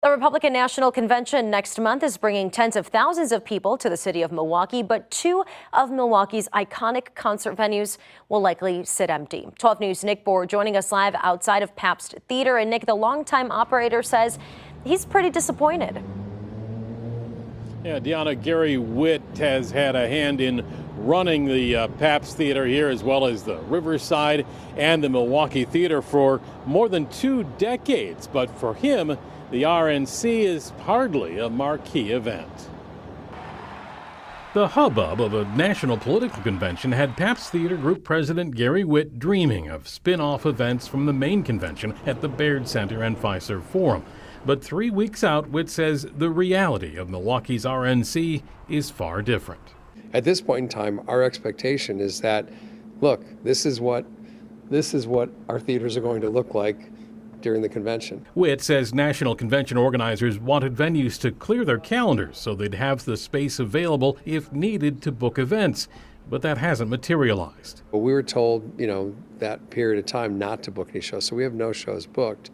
The Republican National Convention next month is bringing tens of thousands of people to the city of Milwaukee, but two of Milwaukee's iconic concert venues will likely sit empty. 12 News' Nick Bohr joining us live outside of Pabst Theater. And Nick, the longtime operator, says he's pretty disappointed. Yeah, Deanna, Gary Witt has had a hand in running the Pabst Theater here, as well as the Riverside and the Milwaukee Theater for more than 2 decades. But for him, the RNC is hardly a marquee event. The hubbub of a national political convention had Pabst Theater Group President Gary Witt dreaming of spin-off events from the main convention at the Baird Center and Fiserv Forum. But 3 weeks out, Witt says the reality of Milwaukee's RNC is far different. At this point in time, our expectation is that, look, this is what our theaters are going to look like during the convention. Witt says national convention organizers wanted venues to clear their calendars so they'd have the space available if needed to book events, but that hasn't materialized. Well, we were told, that period of time not to book any shows, so we have no shows booked.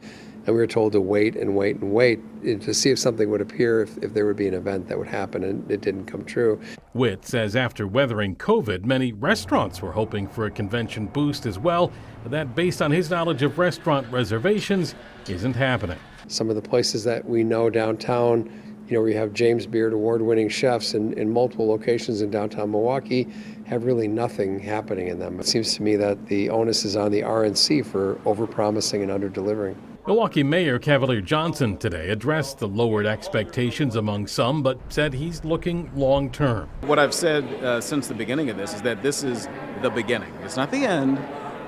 And we were told to wait and wait and wait to see if something would appear, if there would be an event that would happen, and it didn't come true. Witt says after weathering COVID, many restaurants were hoping for a convention boost as well, but that, based on his knowledge of restaurant reservations, isn't happening. Some of the places that we know downtown, where you have James Beard award-winning chefs in multiple locations in downtown Milwaukee, have really nothing happening in them. It seems to me that the onus is on the RNC for overpromising and under-delivering. Milwaukee Mayor Cavalier Johnson today addressed the lowered expectations among some, but said he's looking long-term. What I've said since the beginning of this is that this is the beginning. It's not the end,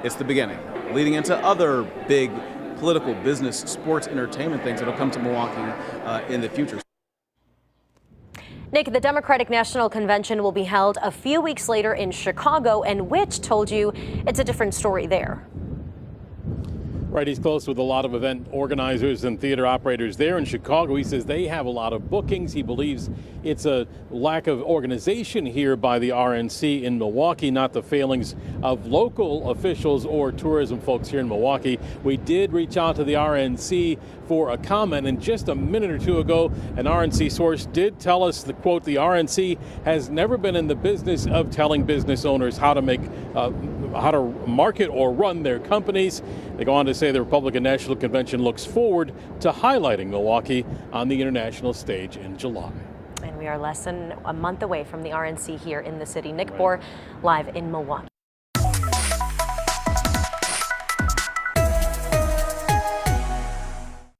it's the beginning, leading into other big political, business, sports, entertainment things that will come to Milwaukee in the future. Nick, the Democratic National Convention will be held a few weeks later in Chicago, and Witt told you it's a different story there. Right, he's close with a lot of event organizers and theater operators there in Chicago. He says they have a lot of bookings. He believes it's a lack of organization here by the RNC in Milwaukee, not the failings of local officials or tourism folks here in Milwaukee. We did reach out to the RNC for a comment, and just a minute or two ago, an RNC source did tell us, the quote, the RNC has never been in the business of telling business owners how to market or run their companies. They go on to say the Republican National Convention looks forward to highlighting Milwaukee on the international stage in July. And we are less than a month away from the RNC here in the city. Nick Bohr, live in Milwaukee.